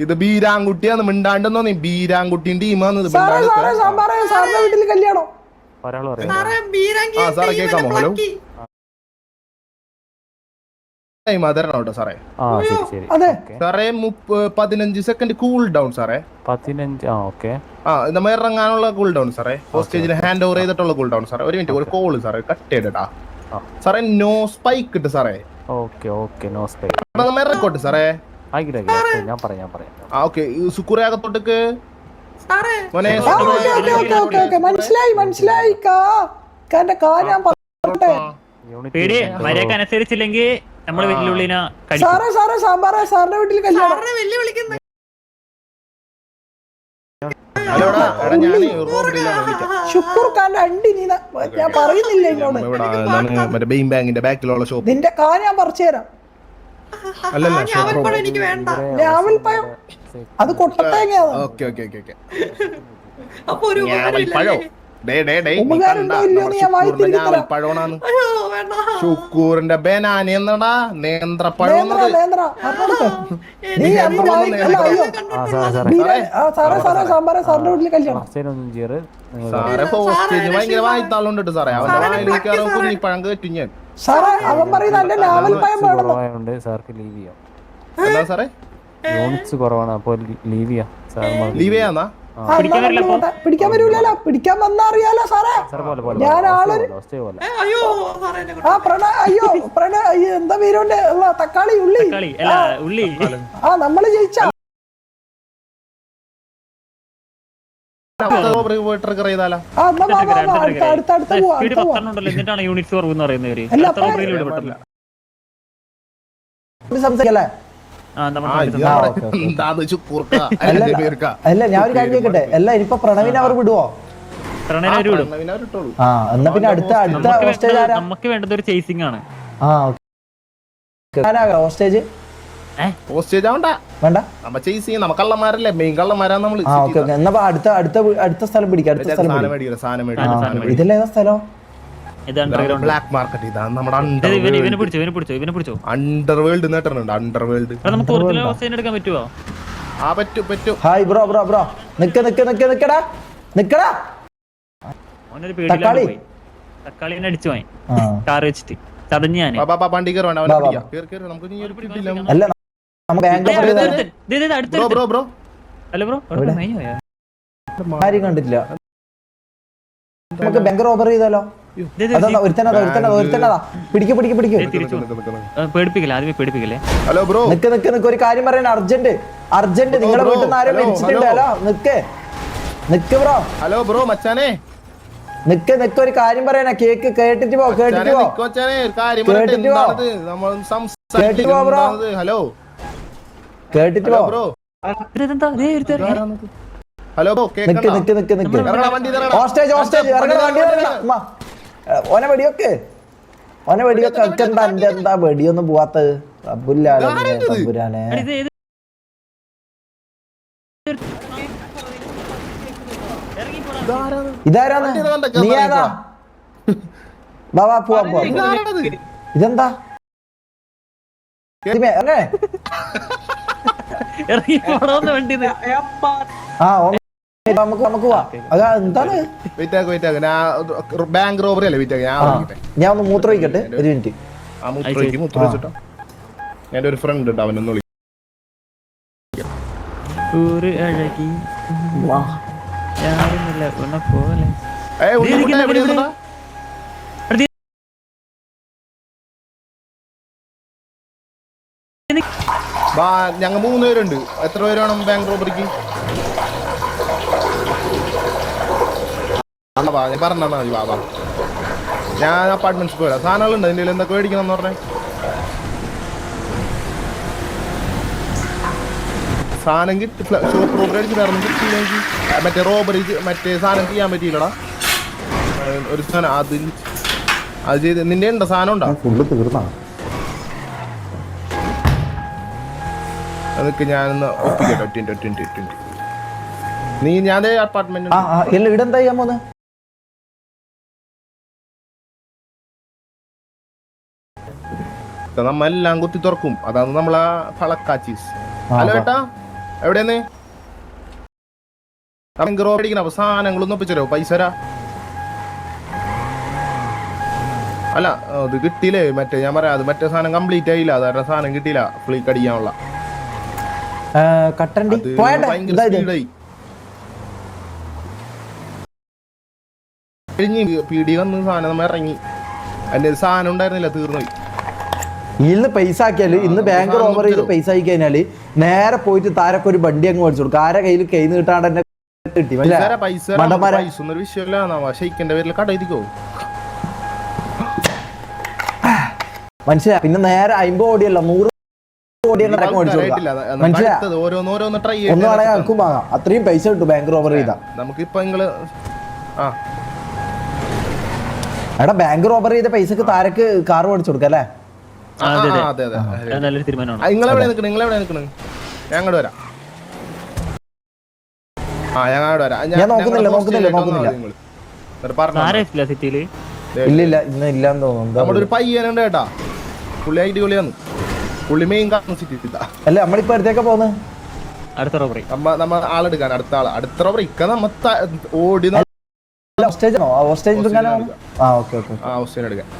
ഇത് ബീരാൻകുട്ടിയാന്ന് മിണ്ടാണ്ടെന്നോ നീ ബീരാൻകുട്ടിന്റെ ടീമാന്ന് സാറിന്റെ വീട്ടിൽ കല്യാണം. സാറേ കേക്കാമോ? ഹലോ അതരണോട്ടോ സാറേ. സാറേ 15 സെക്കൻഡ് കൂൾ ഡൗൺ സാറേ. 15 നമ്മ ഇറങ്ങാനുള്ള കൂൾ ഡൗൺ സാറേ. ഹോസ്റ്റേജിന് ഹാൻഡ് ഓവർ ചെയ്തിട്ടുള്ള കൂൾ ഡൗൺ സാറേ. ഒരു മിനിറ്റ് ഒരു കോള് സാറേ കട്ട് ചെയ്തിട്ടാ സാറേ. നോ സ്പൈക്ക് ഇട്ട് സാറേ. നോ സ്പൈക്ക് നമ്മ ഇറക്കോട്ട് സാറേ. ഞാൻ പറയാം. സുക്കുറെ അകത്തോട്ടേക്ക് മനസ്സിലായി അനുസരിച്ചില്ലെങ്കിൽ നമ്മള് വെല്ലുവിളിനെ സാറിന്റെ വീട്ടിൽ കല്യാണം. ഷുക്കൂർ ഖാന്റെ അണ്ടി നീ ഞാൻ പറയുന്നില്ല ഇങ്ങോട്ട്. നിന്റെ കാര്യം ഞാൻ പറിച്ചു തരാം. ഞാവൽപ്പഴം അത് കൊട്ടത്തേങ്ങയാണ്. ഷുക്കൂറിന്റെ ബനാന എന്നടാ നേന്ത്രപ്പഴം. സാറിന്റെ വീട്ടിൽ കല്യാണം. സാറേ ഹോസ്റ്റേജ് ഭയങ്കര വായിത്താളുണ്ട് സാറേ. അവന്റെ വായിലേക്കാരോ കുഞ്ഞിപ്പഴം കേട്ടു ഞാൻ. സാറേ അവൻ പറയുന്നത് ഞാവൽപ്പഴം കുറവായതുകൊണ്ട് സാർക്ക് ലീവ് ചെയ്യാം. എന്താ സാറേ യൂണിറ്റ്സ് കുറവാണ്, അപ്പൊ ലീവ് ചെയ്യാം. ലീവ് ചെയ്യാന്നാ? പിടിക്കാൻ വരൂലല്ലോ. പിടിക്കാൻ വന്നാ അറിയാലോ സാറേ. ഞാൻ ആളൊരു പ്രണയ് എന്താ പേരുണ്ട് തക്കാളി ഉള്ളി. നമ്മള് ജയിച്ച സംസാരിക്കല്ലേ. അല്ല ഞാൻ ഒരു കാര്യം ചോദിക്കട്ടെ, അല്ല ഇനിയിപ്പോ പ്രണവിനെ അവർ വിടുവോ? എന്നാ പിന്നെ അടുത്ത ഹോസ്റ്റേജ് ആരാ? നമുക്ക് വേണ്ടത് ഒരു ചേസിംഗ് ആണ്. ഹോസ്റ്റേജ് വേണ്ട, നമ്മ കള്ളന്മാരല്ലേ, മെയിൻ കള്ളന്മാരാ നമ്മള്. എന്നാ അടുത്ത സ്ഥലം പിടിക്കാം. അടുത്ത സ്ഥലം ഇതിലേതാ സ്ഥലം? Black market. ഇതാണ് നമ്മുടെ അണ്ടർവേൾഡ് നേട്ടറുണ്ട്. അണ്ടർവേൾഡ് എടുക്കാൻ പറ്റുമോ? പറ്റും. ഹായ് ബ്രോ നിക്കടാ. തക്കാളിനെ അടിച്ചു പോയി കാർ വെച്ചിട്ട് ചതഞ്ഞ് ഞാൻ. ആരും കണ്ടിട്ടില്ല. നമുക്ക് ബാങ്ക് റോബർ ചെയ്താലോ? ഹലോ ബ്രോ, നിക്ക് ഒരു കാര്യം പറയണ. അർജന്റ് നിങ്ങളെ വീട്ടിൽ നിന്ന് ആരും മരിച്ചിട്ടുണ്ടല്ലോ. നിക്ക് ബ്രോ. ഹലോ ബ്രോ മച്ചാനെ നിക്ക് ഒരു കാര്യം പറയണ. കേട്ടിട്ട് പോ. ഹലോ കേട്ടിട്ട് പോ ബ്രോ. ഹലോ നിക്ക് ഹോസ്റ്റേജ് ഓനെ വെടിയൊക്കെ വെക്കണ്ട. എന്റെ എന്താ വെടിയൊന്നും പോവാത്തത്? തമ്പുരാനെ ഇതാരാണ്? നീ ഏതാ? ബാബാ പോവാ. ഇതെന്താ? എന്താണ്? ബാങ്ക് റോബറി അല്ലേ? ഞാൻ ഒന്ന് മൂത്രമൊഴിക്കട്ടെ ഒരു മിനിറ്റ്. എന്റെ ഒരു ഫ്രണ്ട് ഉണ്ട്, അവനൊന്ന് വിളിക്കും. ഞങ്ങൾ 3 പേരുണ്ട്. എത്ര പേര് വേണം ബാങ്ക് റോബറിക്ക്? ഞാൻ പറഞ്ഞാ മതി. ബാബാ ഞാൻ അപ്പാർട്ട്മെന്റ്സ് പോരാ. സാധനങ്ങളുണ്ട് അതിൻ്റെ എന്തൊക്കെ മേടിക്കണം എന്ന് പറഞ്ഞേ. സാധനം കിട്ടി. ഷോപ്പ് റോബറി അടിച്ചിട്ടായിരുന്നു കിട്ടിയില്ലെങ്കിൽ മറ്റേ റോബറി മറ്റേ സാധനം ചെയ്യാൻ പറ്റിയില്ലടാ. ഒരു സാധനം അത് ചെയ്ത് നിന്റെ ഉണ്ടോ? സാധനം ഉണ്ടോ? അതൊക്കെ ഞാനൊന്ന് ഒപ്പിക്കട്ടെ. 20 നീ ഞാൻ അപ്പാർട്ട്മെന്റ് ഇടെന്താ ചെയ്യാൻ പോന്നെ? നമ്മെല്ലാം കുത്തി തുറക്കും. അതാണ് നമ്മളാ ഫളക്കാച്ചീസ്. ഹലോ ഏട്ടാ എവിടെയെന്ന് അടിക്കണം അപ്പൊ സാധനങ്ങളൊന്നും ഒപ്പിച്ചോ പൈസ തരാ. അല്ല അത് കിട്ടിയില്ലേ മറ്റേ ഞാൻ പറയാം അത് മറ്റേ സാധനം കംപ്ലീറ്റ് ആയില്ല അതായത് സാധനം കിട്ടിയില്ല ഫ്ലീക്ക് അടിക്കാനുള്ള കട്ടണ്ടി ഭയങ്കര സ്പീഡായി കഴിഞ്ഞ് പീടി വന്ന് സാധനം നമ്മ ഇറങ്ങി അതിന്റെ സാധനം ഉണ്ടായിരുന്നില്ല തീർന്നുപോയി. ഇന്ന് പൈസ ആക്കിയാല് ഇന്ന് ബാങ്ക് റോബർ ചെയ്ത് പൈസ ആക്കി കഴിഞ്ഞാല് നേരെ പോയിട്ട് താരൊക്കെ ഒരു വണ്ടി അങ്ങ് മേടിച്ചു കൊടുക്കും. ആരെ കയ്യിൽ കൈ നീട്ടാണ്ട് തന്നെ കിട്ടി പൈസ ഒന്നൊരു വിഷയമില്ല ഷെയ്ക്കിന്റെ പേരിൽ കടയിരിക്കോ മനസ്സിലാ. പിന്നെ നേരെ 50 കോടിയല്ല 100 കോടിയാണ് മേടിച്ചു കൊടുക്കാം. മനസ്സിലായി ഓരോന്നോരോന്ന് ട്രൈ ഒന്നും വേണമെങ്കിൽ ആൾക്കും വാങ്ങാം. അത്രയും പൈസ കിട്ടും ബാങ്ക് റോബർ ചെയ്താ. നമുക്കിപ്പോ നിങ്ങള് എടാ ബാങ്ക് റോബർ ചെയ്ത പൈസക്ക് താരക്ക് കാർ മേടിച്ചു കൊടുക്കാം അല്ലേ? നല്ലൊരു തീരുമാനമാണ്. നിങ്ങളെവിടെ നിൽക്കണേ ഞാൻ അങ്ങോട്ട് വരാം. ഞാൻ അങ്ങോട്ട് വരാം. ഞാൻ നോക്കുന്നില്ല സിറ്റിയില് ഇല്ലില്ല ഇന്ന് ഇല്ലാന്ന് തോന്നുന്നു. നമ്മുടെ ഒരു പയ്യനുണ്ട് കേട്ടാ പുള്ളി അടിപൊളിയാന്ന് പുള്ളി മെയിൻ കാരണം സിറ്റി അല്ല നമ്മളിപ്പോ അടുത്തേക്ക് പോകുന്നത് അടുത്ത റോബറി നമ്മ ആളെടുക്കാൻ അടുത്ത റോബറി ഇക്ക നമ്മ ഓടി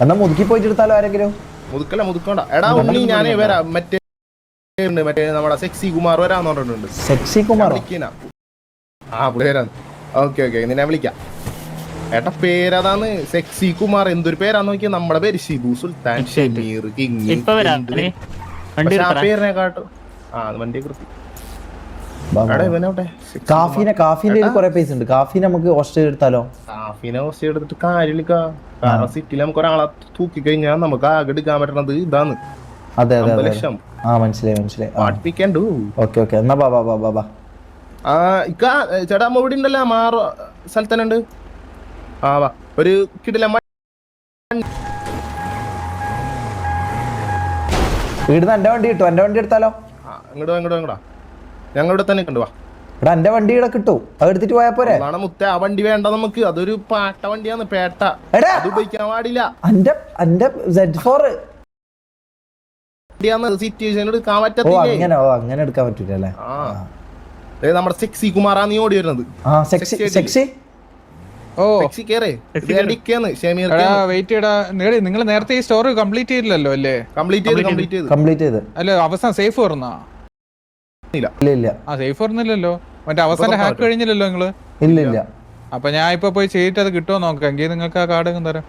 എന്നാ മുതുക്കി പോയിട്ട് എടുത്താലോ ആരെങ്കിലും? മുതുക്കണ്ട എടാ ഉണ്ണി ഞാനേ വരാം മറ്റേ നമ്മുടെ സെക്സി കുമാർ വരാന്ന് പറഞ്ഞിട്ടുണ്ട്. സെക്സി കുമാർ പുള്ളി വരാന്ന്. ഓക്കെ നിന്നെ വിളിക്കാം ഏട്ടാ പേരതാന്ന് സെക്സി കുമാർ. എന്തൊരു പേരാന്ന് നോക്കിയാ നമ്മുടെ പേര് ഷിബു സുൽത്താൻ ഷമീർ കിങ് പേരിനെ കാട്ടും വണ്ടി കൃത്യം. കാഫിന്റെ കുറെ പൈസ ഉണ്ട്. കാഫി നമുക്ക് ഓസ്ട്രേലിയ എടുത്താലോ? കാഫിനെ ഓസ്ട്രേലിയ എടുത്തിട്ട് കാര്യമില്ല കാരണം സിറ്റിയിൽ നമുക്ക് ഒരാളെ തൂക്കി കഴിഞ്ഞാൽ നമുക്ക് ആകെ എടുക്കാൻ പറ്റണത് ഇതാണ്. അതെ ലക്ഷം. മനസ്സിലായി. ഓക്കെ എന്നാ ബാബാ ചേട്ടാ അമ്മ ഇവിടെ ഉണ്ടല്ലോ മാറോ സ്ഥലത്ത് തന്നെ ഉണ്ട്. വാ ഒരു കിടില വീടിന്ന് എന്റെ വണ്ടി കിട്ടും. എന്റെ വണ്ടി എടുത്താലോ? ഇങ്ങോട്ടാ ഞങ്ങളുടെ തന്നെ കണ്ടു. വാ ഇവിടെ എന്റെ വണ്ടി ഇവിടെ കിട്ടും. അത് എടുത്തിട്ട് പോയാ പോരെ? മുത്ത ആ വണ്ടി വേണ്ട നമുക്ക്. അതൊരു പാട്ട വണ്ടിയാണ് പേട്ട. അത് ഉപയോഗിക്കാൻ പാടില്ല. സിറ്റുവേഷൻ എടുക്കാൻ പറ്റത്തില്ല. അങ്ങനെ എടുക്കാൻ പറ്റൂല. നമ്മുടെ സെക്സി കുമാറാ നീ ഓടി വരുന്നത്. നിങ്ങൾ നേരത്തെ ഈ സ്റ്റോറി കംപ്ലീറ്റ് ചെയ്തില്ലല്ലോ അല്ലേ? കംപ്ലീറ്റ് ചെയ്ത് അല്ല അവസാനം സേഫ് തുറന്നാ? ഇല്ല സേഫ് തുറന്നില്ലല്ലോ. മറ്റേ അവസാനം ഹാക്ക് കഴിഞ്ഞില്ലല്ലോ നിങ്ങള്? ഇല്ല. അപ്പൊ ഞാൻ ഇപ്പൊ പോയി ചെയ്തിട്ട് അത് കിട്ടുമോ നോക്കാം. എങ്കിൽ നിങ്ങൾക്ക് ആ കാർഡ് തരാം.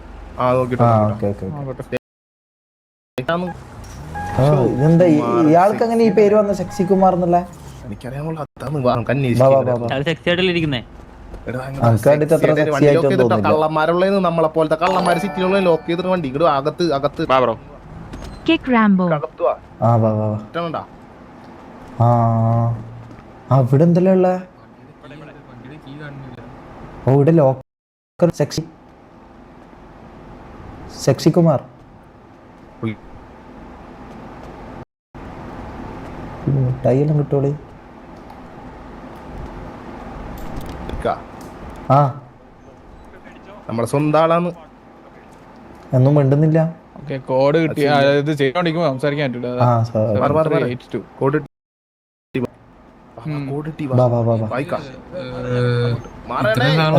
ഇതെന്താ ഇയാൾക്ക് അങ്ങനെ ഈ പേര് വന്ന സെക്സി കുമാർ എന്നുള്ള? നമ്മളെ പോലത്തെ കള്ളന്മാര് സിറ്റിയിലുള്ള ലോക്ക് ചെയ്തിട്ട് വണ്ടി ഇങ്ങോട്ട് അകത്ത് അവിടെ എന്തെല്ലാം ഉള്ള? ഇവിടെ ലോക്കർ സെക്സി കുമാർ മിഠായിയെല്ലാം കിട്ടോളി. നമ്മളെ സ്വന്തം ആളാന്ന് ഒന്നും മിണ്ടുന്നില്ല. കോഡ് കിട്ടി ഇത് ചെയ്തോണ്ടിരിക്കുമ്പോ സംസാരിക്കാൻ പറ്റൂല.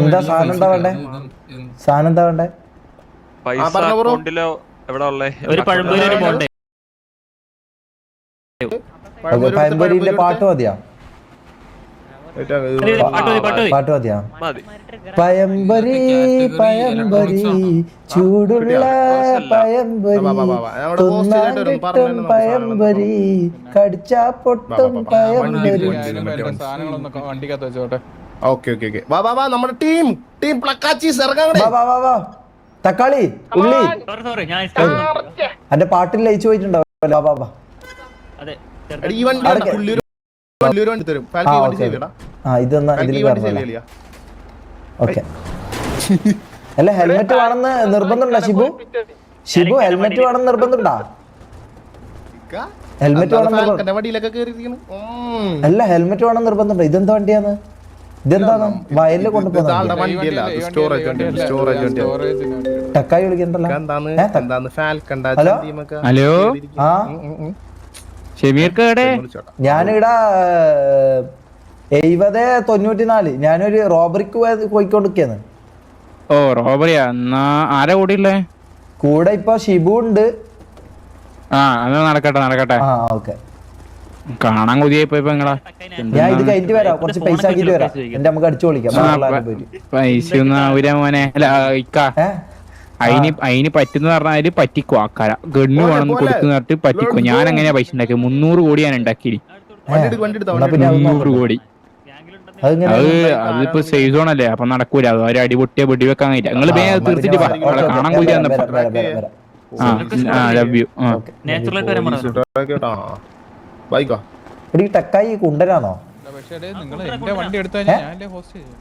എന്താ സാധനം എന്താ വേണ്ടേ? പഴംപൊരിന്റെ പാട്ട് മതിയാ? പാട്ട് മതിയാ? പഴംപൊരി ചൂടുള്ള പഴംപൊരി തിന്നാൻ കിട്ടും പഴംപൊരി കടിച്ചാ പൊട്ടും പഴംപൊരി. വണ്ടിക്കകത്ത് വെച്ചോട്ടെ. നമ്മുടെ ടീം തക്കാളി ഉള്ളി എന്റെ പാട്ടിൽ ലയിച്ചു പോയിട്ടുണ്ടാവല്ലോ. അല്ല ഹെൽമെറ്റ് വേണമെന്ന് നിർബന്ധമുണ്ടോ ഷിബു? ഹെൽമെറ്റ് വേണമെന്ന് നിർബന്ധമുണ്ടോ? ഹെൽമെറ്റ് വേണം അല്ല ഹെൽമെറ്റ് വേണം നിർബന്ധമുണ്ടോ? ഇതെന്താ വണ്ടിയാന്ന്? ഇതെന്താണ് വയലില് കൊണ്ടുപോകുന്നത്? ടക്കായി വിളിക്കണ്ടല്ലോ. ഹലോ ഷമീർക്ക് എവിടെ? ഞാനിവിടെ 70-94. ഞാനൊരു റോബറിക്ക് പോയിക്കൊണ്ടിരിക്കാണ്. ഓ റോബറിയാ? എന്നാ ആരാ കൂടിയുള്ളേ? കൂടെ ഇപ്പൊ ഷിബു ഉണ്ട്. ആ എന്നാ നടക്കട്ടെ. ആ ഓക്കെ. കാണാൻ കൊതിയായിപ്പോ ഇപ്പൊ നിങ്ങളാ. ഞാൻ ഇത് കഴിഞ്ഞിട്ട് വരാം, കുറച്ച് പൈസ ആക്കിട്ട് വരാം. എന്റെ നമുക്ക് അടിച്ചു പൊളിക്കാം. പൈസ ഒന്നും ആവൂല മോനെ. അല്ല ഇക്കാ, അതിന് പറ്റുന്ന പറഞ്ഞാല് പറ്റിക്കോ ആക്കാര ഗണ്ണു വേണമെന്ന് കൊടുത്തു പറഞ്ഞിട്ട് പറ്റിക്കോ. ഞാൻ എങ്ങനെയാ പൈസ ഉണ്ടാക്കി? 300 കോടി ഞാൻ ഉണ്ടാക്കി. 300 കോടി. അതിപ്പോ സേഫ് സോൺ അല്ലേ, അപ്പൊ നടക്കൂല. അത് ഒരു അടിപൊട്ടിയ വെടി വെക്കാൻ കഴിയില്ല. നിങ്ങൾ തീർത്തിട്ട് കാണാൻ കൂടി വന്നപ്പോ. Love you. ടക്കായി കുണ്ടനാണോ? വണ്ടി എടുത്തു ഞാൻ ഹോസ്റ്റ് ചെയ്തു.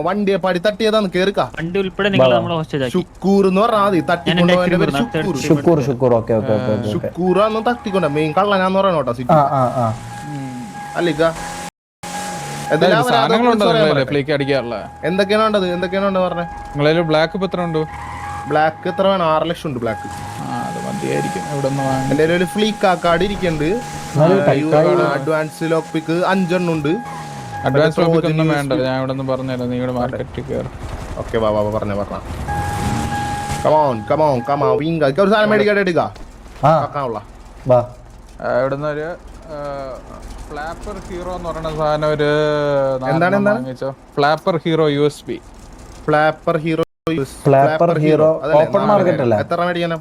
വണ്ടിയെ പടി തട്ടിയതാന്ന് കേറിക്കാ. വണ്ടി ഉൾപ്പെടെ നിങ്ങൾ നമ്മളെ ഹോസ്റ്റേജ് ആക്കി. ഷുക്കൂർ എന്ന് പറഞ്ഞാൽ ഷുക്കൂറാന്ന് തട്ടിക്കൊണ്ട മെയിൻ കള്ളനാന്ന് പറയണോട്ടാ സിറ്റി അല്ലിക്ക. എന്തൊക്കെയാണ് വേണ്ടത്? എന്തൊക്കെയാണ് വേണ്ടത് പറഞ്ഞേ? നിങ്ങളെ ബ്ലാക്ക് ഇപ്പൊ എത്ര ഉണ്ട്? ബ്ലാക്ക് എത്ര വേണം? 6 ലക്ഷം ഉണ്ട് ബ്ലാക്ക്. എന്റെ ഒരു ഫ്ലീക്ക് കാർഡ് ഇരിക്കുന്നുണ്ട്. അഡ്വാൻസ് ലോക്ക് പിക്ക് 5 എണ്ണം ഉണ്ട്. അഡ്വാൻസ് ഒന്നും വേണ്ട, ഞാൻ ഇവിടെ നിന്ന് പറഞ്ഞുതരാം. നീ ഇവിടെ മാർക്കറ്റിൽ കയറി. ഓക്കെ വാ പറഞ്ഞ കമോൺ ഒരു സാധനം മേടിക്കാട്ട് എടുക്കാം. ഇവിടുന്ന് ഒരു ഫ്ലാപ്പർ ഹീറോ എന്ന് പറയുന്ന സാധനം ഒരു വാങ്ങിച്ചോ. Flapper hero USB. Flapper hero open market അല്ലേ? എത്ര മേടിക്കണം?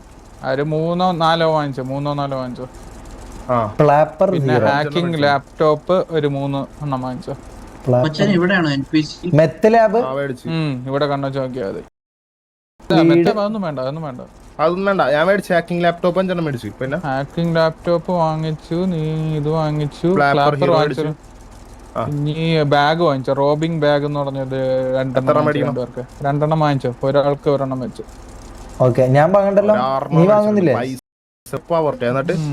ഒരു 3-4 വാങ്ങിച്ചോ. പിന്നെ ഹാക്കിംഗ് ലാപ്ടോപ്പ് ഒരു 3 എണ്ണം വാങ്ങിച്ചോ. മെത്ത് ലാബ് ഇവിടെ കണ്ണു നോക്കിയാൽ മതി. അതൊന്നും വേണ്ട. ഞാൻ മേടിച്ചു ഹാക്കിംഗ് ലാപ്ടോപ്പ് 5 എണ്ണം മേടിച്ചു. പിന്നെ ഹാക്കിംഗ് ലാപ്ടോപ്പ് വാങ്ങിച്ചു. നീ ഇത് വാങ്ങിച്ചു. ഇനി ബാഗ് വാങ്ങിച്ചോ. റോബിംഗ് ബാഗ് എന്ന് പറഞ്ഞത് 2 എണ്ണം വാങ്ങിച്ചോ. ഒരാൾക്ക് 1 എണ്ണം വെച്ചു. ഓക്കെ. ഞാൻ വാങ്ങണ്ടല്ലോ, നീ വാങ്ങുന്നില്ലേ?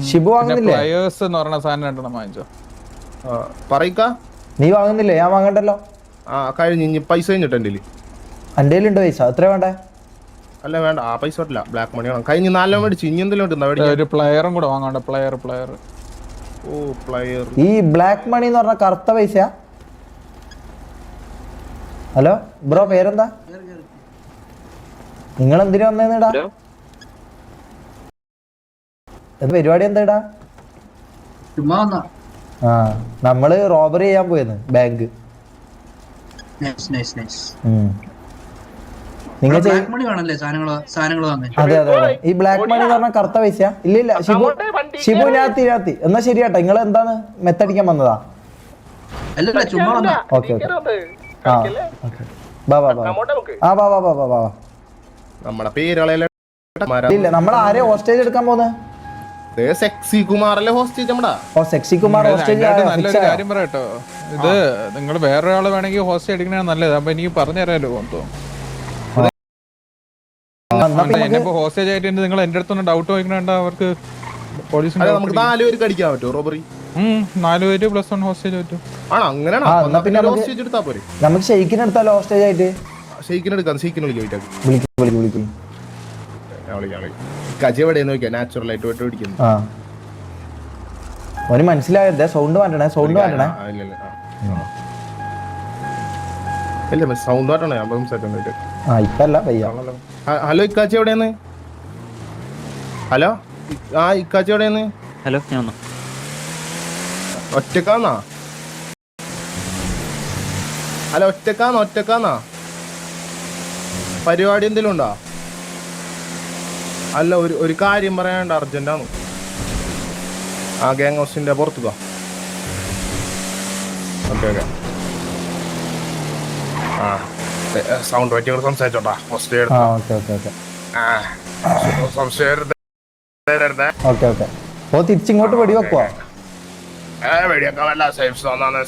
ഷിബു വാങ്ങുന്നില്ലേ? പ്ലയേഴ്സ് എന്ന് പറഞ്ഞ സാധനം 2 എണ്ണം വാങ്ങിച്ചോ. നീ വാങ്ങുന്നില്ലേ? ഞാൻ വാങ്ങണ്ടല്ലോ. കഴിഞ്ഞ പൈസ കഴിഞ്ഞിട്ട് എന്റെ ഉണ്ട് പൈസ. എത്ര വേണ്ടേ? അല്ല വേണ്ട, ആ പൈസ ബ്ലാക്ക് മണി വേണം. കഴിഞ്ഞ 4 മേടിച്ചു. ഇനി എന്തെങ്കിലും ഒരു പ്ലെയറും കൂടെ വാങ്ങണ്ട. പ്ലെയർ ഈ ബ്ലാക്ക് മണി എന്ന് പറഞ്ഞ കറുത്ത പൈസയാ? ഹലോ ബ്രോ, പേരെന്താ? നിങ്ങൾ എന്തിനാ വന്നേടാ? പരിപാടി എന്താ? ആ നമ്മള് റോബറി ചെയ്യാൻ പോയെന്ന് ബാങ്ക്. നിങ്ങൾ അതെ. ഈ ബ്ലാക്ക് മണി എന്ന് പറഞ്ഞ കറുത്ത പൈസയാ? ഇല്ല ഷിബു ഞാത്തി. എന്നാ ശരിയാട്ടെ. നിങ്ങൾ എന്താണ് മെത്തടിക്കാൻ വന്നതാ? ഓക്കെ. നമ്മുടെ പേരുകളെ ഇല്ല, നമ്മൾ ആരെ ഹോസ്റ്റേജ് എടുക്കാൻ പോകുന്നത്? സെക്സി കുമാറല്ലേ ഹോസ്റ്റേജ്? Sexy Kumar hostage. നല്ലൊരു കാര്യം പറയട്ടോ, ഇത് നിങ്ങൾ വേറൊരാള് വേണമെങ്കിൽ ഹോസ്റ്റേജ് എടുക്കണേ നല്ലത്. അപ്പൊ എനിക്ക് പറഞ്ഞു തരാമല്ലോ. ഹോസ്റ്റേജ് ആയിട്ട് നിങ്ങൾ എന്റെ അടുത്തൊന്നും ഡൗട്ട് ചോദിക്കണ അവർക്ക് പോലീസിന്. നമുക്ക് 4 പേർക്ക് അടിക്കാൻ പറ്റുമോ റോബറി? 4 പേര് +1 ഹോസ്റ്റേജ് പറ്റും. ആണോ? അങ്ങനെയാണോ? പിന്നെ ഹോസ്റ്റേജ് എടുത്താ പോരെ? നമുക്ക് ഷെയ്ക്കിന് എടുത്താലോ ഹോസ്റ്റേജ് ആയിട്ട്? ഷെയ്ക്കിന് എടുക്കാം. ഷെയ്ക്കിന് വിളിക്കാം. എവിടെയെന്ന് നോക്കിയാ നാച്ചുറൽ ആയിട്ട് പിടിക്കുന്നു. ഓന് മനസ്സിലായതേ. സൗണ്ട് മാറ്റണേ. സൗണ്ട് മാറ്റണേ. ഇപ്പല്ല പയ്യ. ഹലോ ഇക്കാച്ചി എവിടെയെന്ന്? ഹലോ ഇക്കാച്ചി എവിടെയെന്ന്? ഹലോ, ഞാൻ ഒറ്റക്കാന്നാ? അല്ല ഒറ്റക്കാന്നാ? പരിപാടി എന്തെങ്കിലും ഉണ്ടോ? അല്ല, ഒരു കാര്യം പറയാനുണ്ട്, അർജന്റാണ്. ആ ഗ്യാങ് ഹൗസിന്റെ പുറത്തുക. ഓക്കെ. ആ സൗണ്ട് പറ്റി സംസാരിച്ചോട്ടാ. തിരിച്ചിങ്ങോട്ട് വെടി വെക്കുവാ? വെടിവെക്കാമല്ല, സേഫ് സോണാണ്.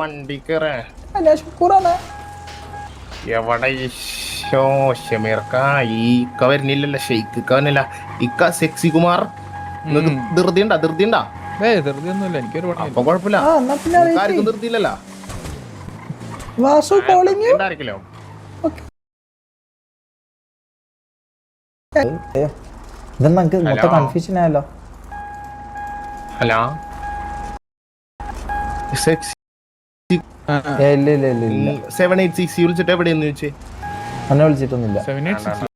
വണ്ടി എവിടെ ഷമീർക്ക ഈ ഇക്ക വരുന്നില്ലല്ലോ, ഷെയ്ക്ക് ഇക്ക വരുന്നില്ല. ഇക്ക സെക്സി കുമാർ നിങ്ങൾക്ക് ധൃതിയുണ്ടാ? ധൃതിയൊന്നുമില്ല, എനിക്കൊരു അപ്പൊ കുഴപ്പമില്ല, ആ എന്നാ പിന്നെ ആർക്കും അറിയിക്ക്. ധൃതിയില്ലല്ലോ. Vasu calling you. ഉണ്ടായിരിക്കല്ലോ. ഇതെന്നാ നമുക്ക് മൊത്തം കൺഫ്യൂഷൻ ആയല്ലോ. ഹലോ സെക്സി ഇല്ല 786 വിളിച്ചിട്ട് എവിടെയെന്ന് ചോദിച്ചേ? എന്നെ വിളിച്ചിട്ടൊന്നുമില്ല. 786